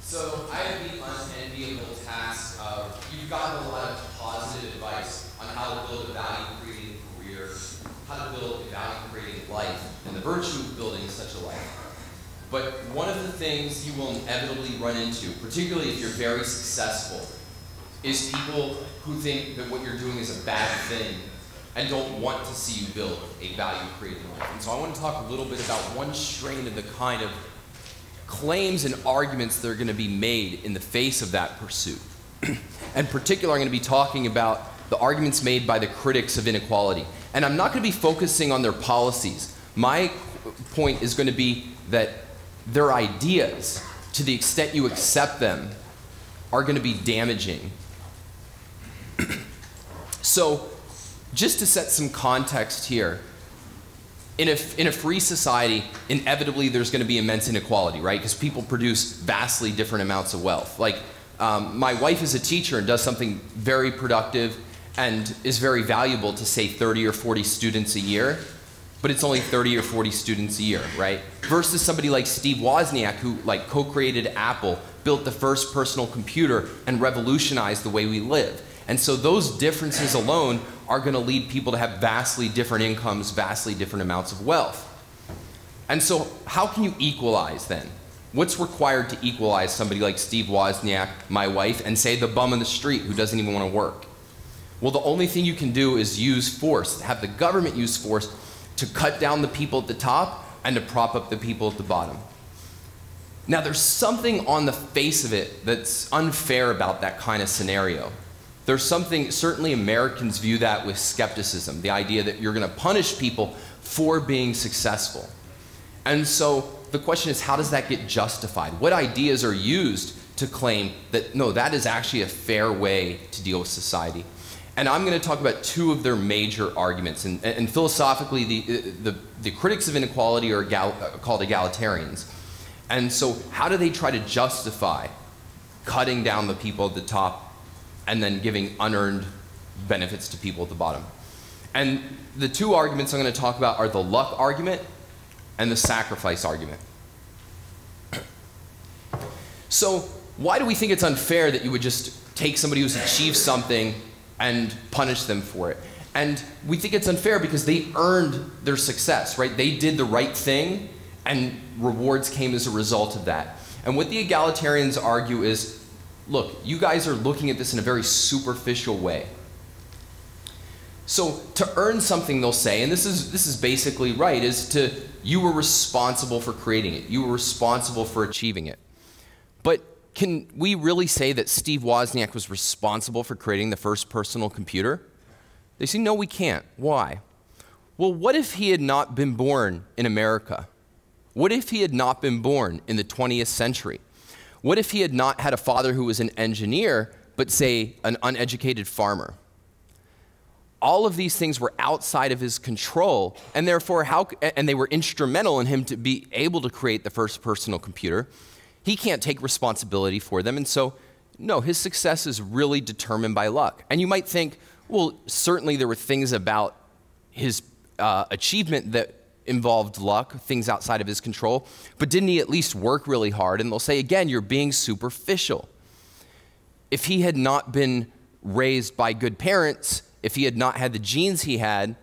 So I have the unenviable task of, you've gotten a lot of positive advice on how to build a value-creating career, how to build a value-creating life, and the virtue of building such a life. But one of the things you will inevitably run into, particularly if you're very successful, is people who think that what you're doing is a bad thing and don't want to see you build a value-creating life. And so I want to talk a little bit about one strain of the kind of claims and arguments that are going to be made in the face of that pursuit. In particular, I'm going to be talking about the arguments made by the critics of inequality. And I'm not going to be focusing on their policies. My point is going to be that their ideas, to the extent you accept them, are going to be damaging. So, just to set some context here, in a free society, inevitably there's going to be immense inequality, right? Because people produce vastly different amounts of wealth. Like, my wife is a teacher and does something very productive and is very valuable to, say, 30 or 40 students a year, but it's only 30 or 40 students a year, right? Versus somebody like Steve Wozniak, who co-created Apple, built the first personal computer, and revolutionized the way we live. And so those differences alone are going to lead people to have vastly different incomes, vastly different amounts of wealth. And so how can you equalize then? What's required to equalize somebody like Steve Wozniak, my wife, and say the bum on the street who doesn't even want to work? Well, the only thing you can do is use force, have the government use force to cut down the people at the top and to prop up the people at the bottom. Now, there's something on the face of it that's unfair about that kind of scenario. There's something, certainly Americans view that with skepticism, the idea that you're going to punish people for being successful. And so the question is, how does that get justified? What ideas are used to claim that, no, that is actually a fair way to deal with society? And I'm going to talk about two of their major arguments. And philosophically, the critics of inequality are called egalitarians. And so how do they try to justify cutting down the people at the top and then giving unearned benefits to people at the bottom? And the two arguments I'm going to talk about are the luck argument and the sacrifice argument. So why do we think it's unfair that you would just take somebody who's achieved something and punish them for it? And we think it's unfair because they earned their success, right? They did the right thing and rewards came as a result of that. And what the egalitarians argue is, look, you guys are looking at this in a very superficial way. So to earn something, they'll say, and this is basically right, is you were responsible for creating it. You were responsible for achieving it. But can we really say that Steve Wozniak was responsible for creating the first personal computer? They say, no, we can't. Why? Well, what if he had not been born in America? What if he had not been born in the 20th century? What if he had not had a father who was an engineer, but say an uneducated farmer? All of these things were outside of his control, and therefore and they were instrumental in him to be able to create the first personal computer. He can't take responsibility for them, and so, no, his success is really determined by luck. And you might think, well, certainly there were things about his achievement that involved luck, things outside of his control, but didn't he at least work really hard? And they'll say, again, you're being superficial. If he had not been raised by good parents, if he had not had the genes he had,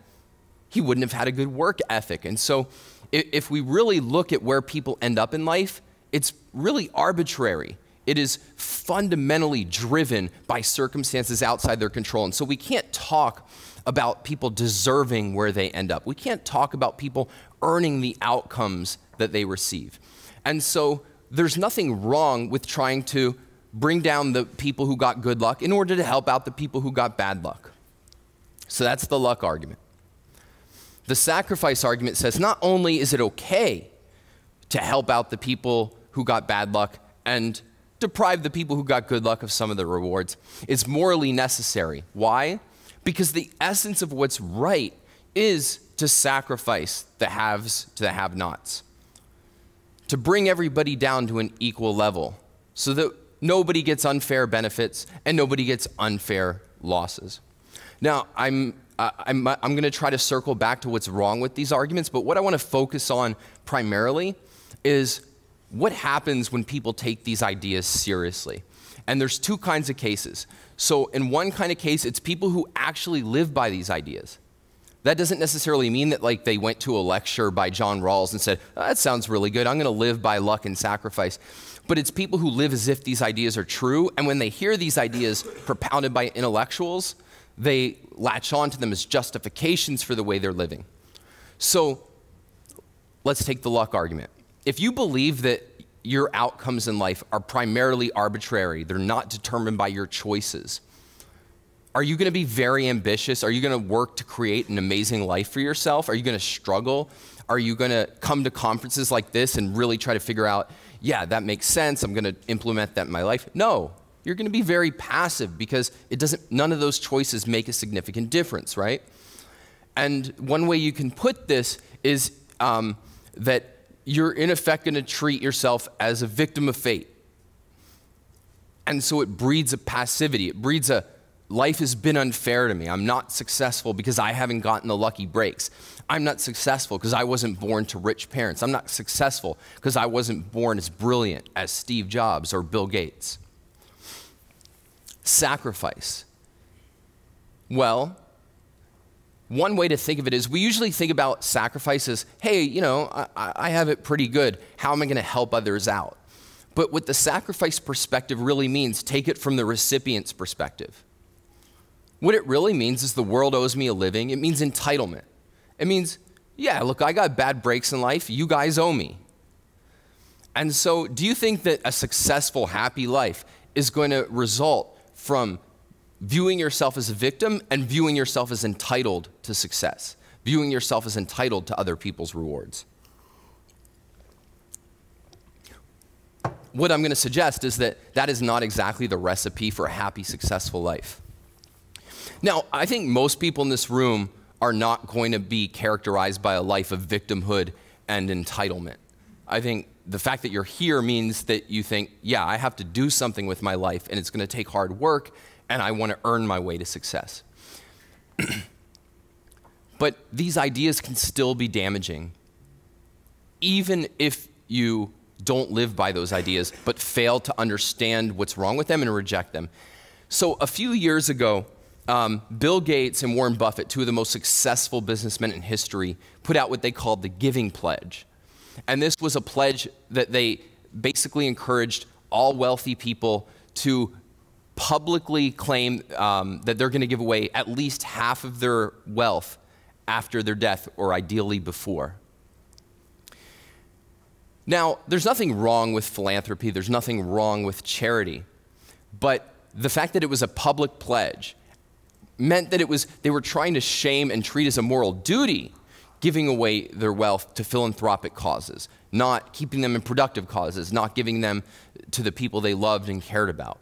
he wouldn't have had a good work ethic. And so if we really look at where people end up in life, it's really arbitrary. It is fundamentally driven by circumstances outside their control. And so we can't talk about people deserving where they end up. We can't talk about people earning the outcomes that they receive. And so there's nothing wrong with trying to bring down the people who got good luck in order to help out the people who got bad luck. So that's the luck argument. The sacrifice argument says not only is it okay to help out the people who got bad luck and deprive the people who got good luck of some of the rewards, it's morally necessary. Why? Because the essence of what's right is to sacrifice the haves to the have-nots, to bring everybody down to an equal level so that nobody gets unfair benefits and nobody gets unfair losses. Now, I'm going to try to circle back to what's wrong with these arguments, but what I want to focus on primarily is what happens when people take these ideas seriously? And there's two kinds of cases. So in one kind of case, it's people who actually live by these ideas. That doesn't necessarily mean that like they went to a lecture by John Rawls and said, oh, that sounds really good, I'm going to live by luck and sacrifice. But it's people who live as if these ideas are true, and when they hear these ideas propounded by intellectuals, they latch on to them as justifications for the way they're living. So let's take the luck argument. If you believe that your outcomes in life are primarily arbitrary, they're not determined by your choices, are you going to be very ambitious? Are you going to work to create an amazing life for yourself? Are you going to struggle? Are you going to come to conferences like this and really try to figure out, yeah, that makes sense, I'm going to implement that in my life? No, you're going to be very passive because none of those choices make a significant difference, right? And one way you can put this is that you're in effect going to treat yourself as a victim of fate. And so it breeds a passivity. It breeds a, life has been unfair to me. I'm not successful because I haven't gotten the lucky breaks. I'm not successful because I wasn't born to rich parents. I'm not successful because I wasn't born as brilliant as Steve Jobs or Bill Gates. Sacrifice. Well, one way to think of it is we usually think about sacrifice as, hey, you know, I have it pretty good. How am I going to help others out? But what the sacrifice perspective really means, take it from the recipient's perspective. What it really means is the world owes me a living. It means entitlement. It means, yeah, look, I got bad breaks in life. You guys owe me. And so do you think that a successful, happy life is going to result from viewing yourself as a victim and viewing yourself as entitled to success, viewing yourself as entitled to other people's rewards? What I'm going to suggest is that that is not exactly the recipe for a happy, successful life. Now, I think most people in this room are not going to be characterized by a life of victimhood and entitlement. I think the fact that you're here means that you think, yeah, I have to do something with my life, and it's going to take hard work, and I want to earn my way to success. But these ideas can still be damaging, even if you don't live by those ideas, but fail to understand what's wrong with them and reject them. So a few years ago, Bill Gates and Warren Buffett, two of the most successful businessmen in history, put out what they called the Giving Pledge. And this was a pledge that they basically encouraged all wealthy people to publicly claim that they're going to give away at least half of their wealth after their death, or ideally before. Now, there's nothing wrong with philanthropy. There's nothing wrong with charity. But the fact that it was a public pledge meant that they were trying to shame and treat as a moral duty giving away their wealth to philanthropic causes, not keeping them in productive causes, not giving them to the people they loved and cared about.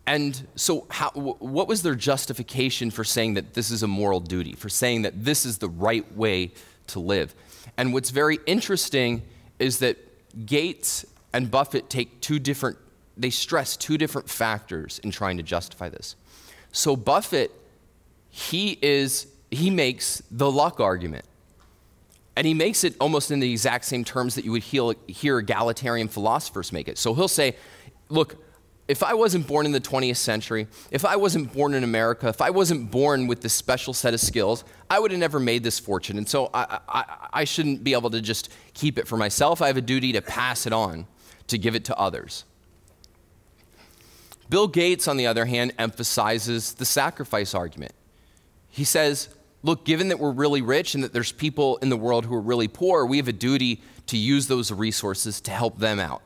And so what was their justification for saying that this is a moral duty, for saying that this is the right way to live? And what's very interesting is that Gates and Buffett they stress two different factors in trying to justify this. So Buffett, he makes the luck argument. And he makes it almost in the exact same terms that you would hear egalitarian philosophers make it. So he'll say, look, if I wasn't born in the 20th century, if I wasn't born in America, if I wasn't born with this special set of skills, I would have never made this fortune. And so I shouldn't be able to just keep it for myself. I have a duty to pass it on, to give it to others. Bill Gates, on the other hand, emphasizes the sacrifice argument. He says, look, given that we're really rich and that there's people in the world who are really poor, we have a duty to use those resources to help them out.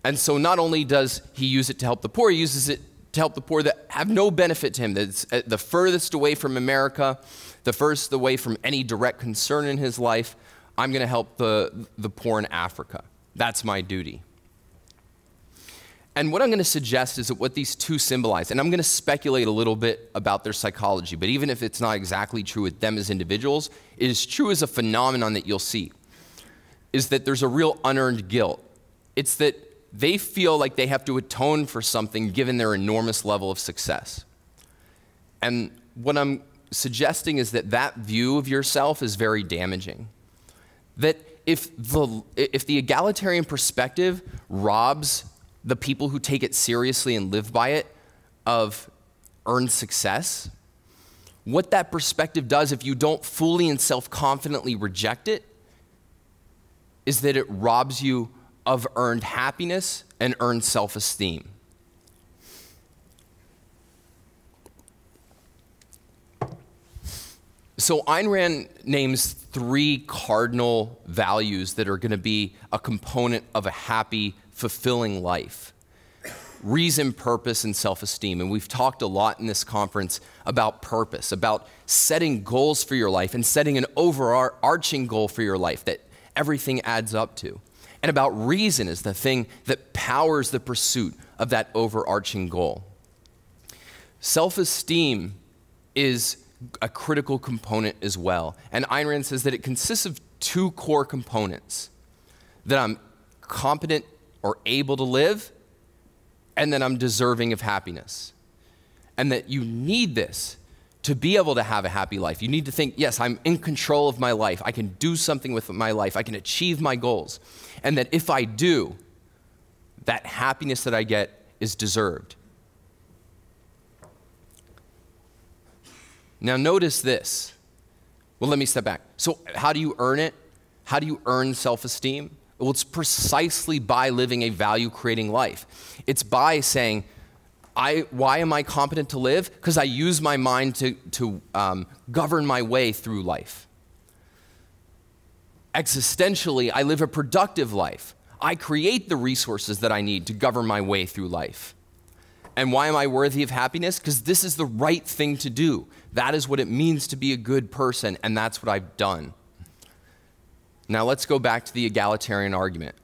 And so not only does he use it to help the poor, he uses it to help the poor that have no benefit to him, that's the furthest away from America, the furthest away from any direct concern in his life. I'm going to help the poor in Africa. That's my duty. And what I'm going to suggest is that what these two symbolize, and I'm going to speculate a little bit about their psychology, but even if it's not exactly true with them as individuals, it is true as a phenomenon that you'll see, is that there's a real unearned guilt. It's that they feel like they have to atone for something given their enormous level of success. And what I'm suggesting is that that view of yourself is very damaging. that if the egalitarian perspective robs the people who take it seriously and live by it of earned success, what that perspective does if you don't fully and self-confidently reject it is that it robs you of earned happiness and earned self-esteem. So Ayn Rand names 3 cardinal values that are going to be a component of a happy, fulfilling life: reason, purpose, and self-esteem. And we've talked a lot in this conference about purpose, about setting goals for your life and setting an overarching goal for your life that everything adds up to. And about reason is the thing that powers the pursuit of that overarching goal. Self-esteem is a critical component as well. And Ayn Rand says that it consists of 2 core components: that I'm competent or able to live, and that I'm deserving of happiness. And that you need this to be able to have a happy life. You need to think, yes, I'm in control of my life. I can do something with my life. I can achieve my goals. And that if I do, that happiness that I get is deserved. Now notice this. Well, let me step back. So how do you earn it? How do you earn self-esteem? Well, it's precisely by living a value-creating life. It's by saying, why am I competent to live? Because I use my mind to govern my way through life. Existentially, I live a productive life. I create the resources that I need to govern my way through life. And why am I worthy of happiness? Because this is the right thing to do. That is what it means to be a good person, and that's what I've done. Now let's go back to the egalitarian argument.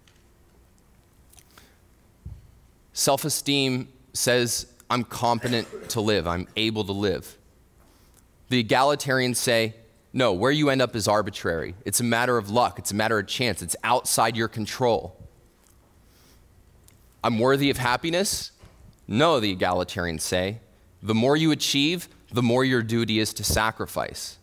Self-esteem says I'm competent to live, I'm able to live. The egalitarians say, no, where you end up is arbitrary. It's a matter of luck, it's a matter of chance, it's outside your control. I'm worthy of happiness? No, the egalitarians say. The more you achieve, the more your duty is to sacrifice.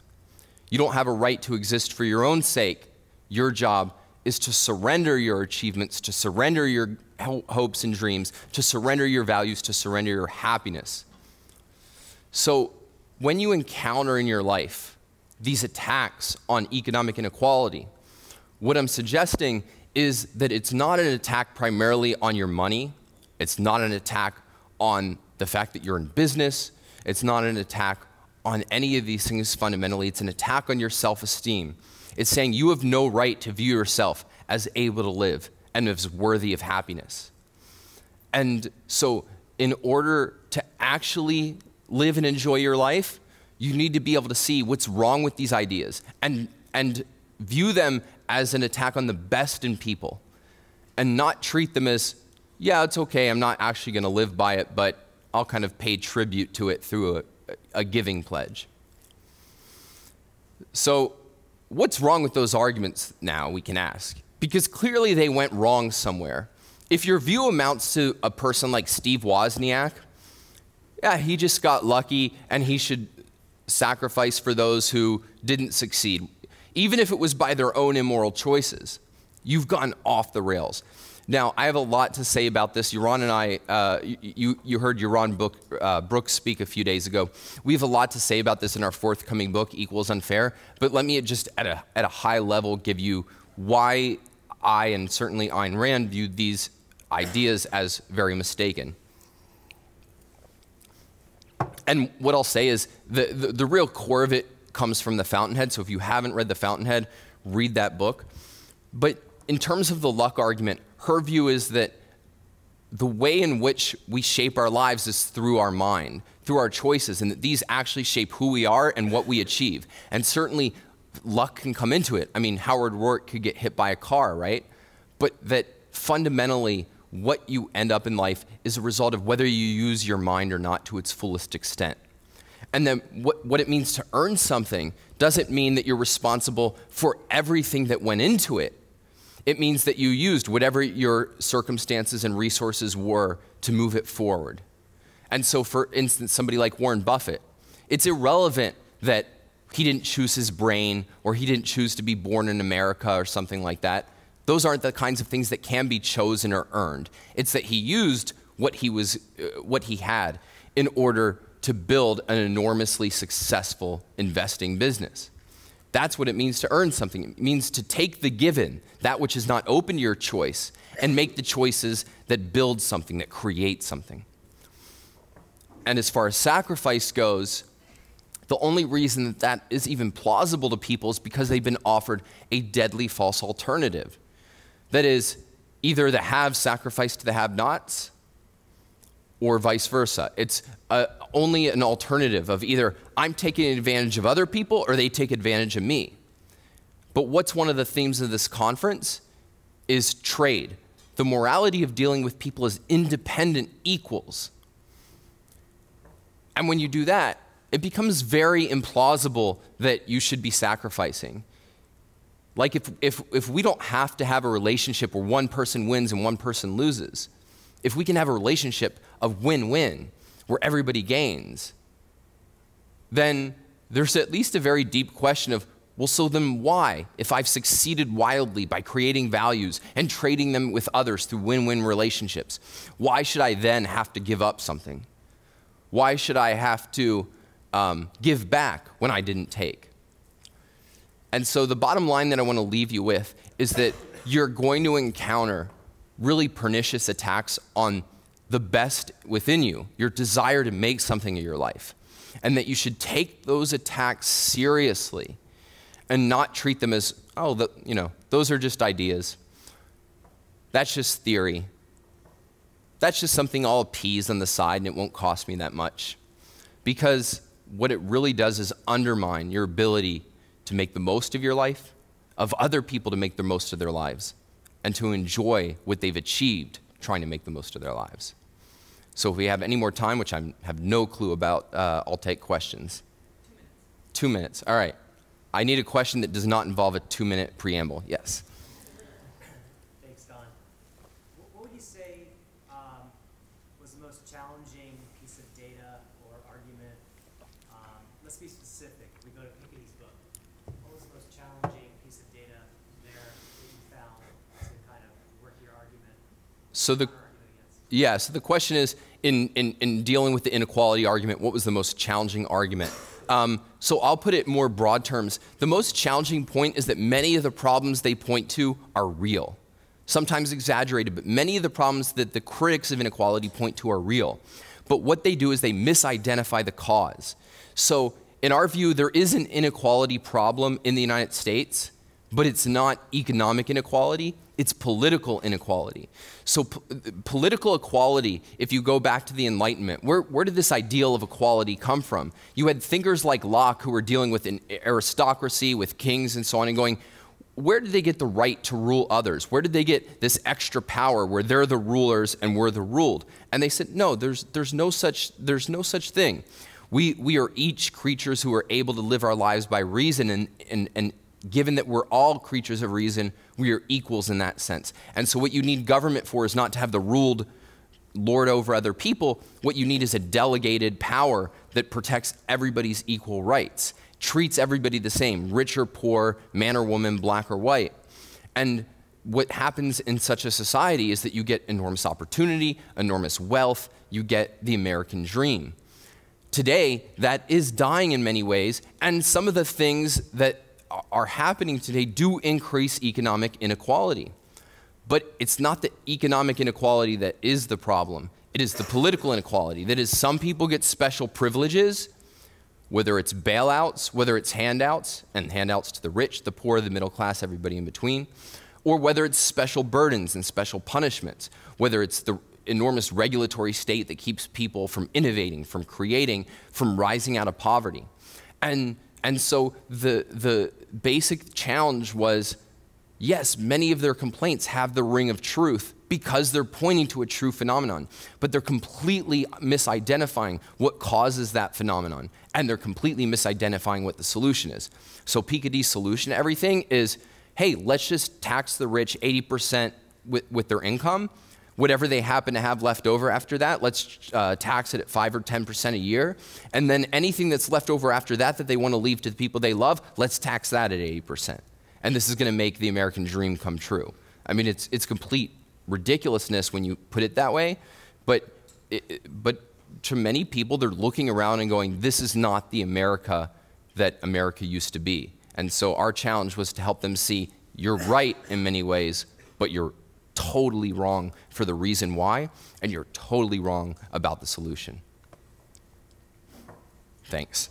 You don't have a right to exist for your own sake. Your job is to surrender your achievements, to surrender your hopes and dreams, to surrender your values, to surrender your happiness. So when you encounter in your life these attacks on economic inequality, what I'm suggesting is that it's not an attack primarily on your money. It's not an attack on the fact that you're in business. It's not an attack on any of these things fundamentally. It's an attack on your self-esteem. It's saying you have no right to view yourself as able to live and as worthy of happiness. And so in order to actually live and enjoy your life, you need to be able to see what's wrong with these ideas and view them as an attack on the best in people and not treat them as, yeah, it's okay, I'm not actually going to live by it, but I'll kind of pay tribute to it through a giving pledge. So what's wrong with those arguments now, we can ask? Because clearly they went wrong somewhere. If your view amounts to a person like Steve Wozniak, yeah, he just got lucky and he should sacrifice for those who didn't succeed, even if it was by their own immoral choices. You've gone off the rails. Now, I have a lot to say about this. Yaron and I, you heard Yaron Brooks speak a few days ago. We have a lot to say about this in our forthcoming book, Equals Unfair, but let me just at a high level give you why I and certainly Ayn Rand viewed these ideas as very mistaken. And what I'll say is the real core of it comes from the Fountainhead, so if you haven't read the Fountainhead, read that book. But in terms of the luck argument, her view is that the way in which we shape our lives is through our mind, through our choices, and that these actually shape who we are and what we achieve. And certainly, luck can come into it. I mean, Howard Roark could get hit by a car, right? But that fundamentally, what you end up in life is a result of whether you use your mind or not to its fullest extent. And then what it means to earn something doesn't mean that you're responsible for everything that went into it. It means that you used whatever your circumstances and resources were to move it forward. And so, for instance, somebody like Warren Buffett, it's irrelevant that he didn't choose his brain, or he didn't choose to be born in America or something like that. Those aren't the kinds of things that can be chosen or earned. It's that he used what he had in order to build an enormously successful investing business. That's what it means to earn something. It means to take the given, that which is not open to your choice, and make the choices that build something, that create something. And as far as sacrifice goes, the only reason that that is even plausible to people is because they've been offered a deadly false alternative. That is, either the haves sacrifice to the have-nots, or vice versa. It's only an alternative of either I'm taking advantage of other people or they take advantage of me. But what's one of the themes of this conference is trade. The morality of dealing with people as independent equals. And when you do that, it becomes very implausible that you should be sacrificing. Like if we don't have to have a relationship where one person wins and one person loses, if we can have a relationship of win-win where everybody gains, then there's at least a very deep question of, well, so then why, if I've succeeded wildly by creating values and trading them with others through win-win relationships, why should I then have to give up something? Why should I have to give back when I didn't take? And so the bottom line that I want to leave you with is that you're going to encounter really pernicious attacks on the best within you, your desire to make something of your life, and that you should take those attacks seriously and not treat them as, oh, those are just ideas. That's just theory. That's just something I'll appease on the side and it won't cost me that much. Because what it really does is undermine your ability to make the most of your life, of other people to make the most of their lives, and to enjoy what they've achieved trying to make the most of their lives. So if we have any more time, which I have no clue about, I'll take questions. 2 minutes. 2 minutes, all right. I need a question that does not involve a 2-minute preamble. Yes. Thanks, Don. What would you say was the most challenging piece of data or argument? Let's be specific. We go to Piketty's book. What was the most challenging piece of data there that you found to kind of work your argument? So the question is, in dealing with the inequality argument, what was the most challenging argument? So I'll put it in more broad terms. The most challenging point is that many of the problems they point to are real, sometimes exaggerated, but many of the problems that the critics of inequality point to are real. But what they do is they misidentify the cause. So in our view, there is an inequality problem in the United States, but it's not economic inequality, it's political inequality. So political equality, if you go back to the Enlightenment, where did this ideal of equality come from? You had thinkers like Locke who were dealing with an aristocracy, with kings and so on, and going, where did they get the right to rule others? Where did they get this extra power where they're the rulers and we're the ruled? And they said, no, there's no such thing. We are each creatures who are able to live our lives by reason, and given that we're all creatures of reason, we are equals in that sense. And so what you need government for is not to have the ruled lord over other people. What you need is a delegated power that protects everybody's equal rights, treats everybody the same, rich or poor, man or woman, black or white. And what happens in such a society is that you get enormous opportunity, enormous wealth, you get the American dream. Today, that is dying in many ways, and some of the things that are happening today do increase economic inequality. But it's not the economic inequality that is the problem. It is the political inequality. That is, some people get special privileges, whether it's bailouts, whether it's handouts, and handouts to the rich, the poor, the middle class, everybody in between, or whether it's special burdens and special punishments, whether it's the enormous regulatory state that keeps people from innovating, from creating, from rising out of poverty. And so the basic challenge was, yes, many of their complaints have the ring of truth because they're pointing to a true phenomenon, but they're completely misidentifying what causes that phenomenon, and they're completely misidentifying what the solution is. So Piketty's solution to everything is, hey, let's just tax the rich 80% with their income. Whatever they happen to have left over after that, let's tax it at 5 or 10% a year. And then anything that's left over after that that they want to leave to the people they love, let's tax that at 80%. And this is going to make the American dream come true. I mean, it's complete ridiculousness when you put it that way, but to many people, they're looking around and going, this is not the America that America used to be. And so our challenge was to help them see, you're right in many ways, but you're totally wrong for the reason why, and you're totally wrong about the solution. Thanks.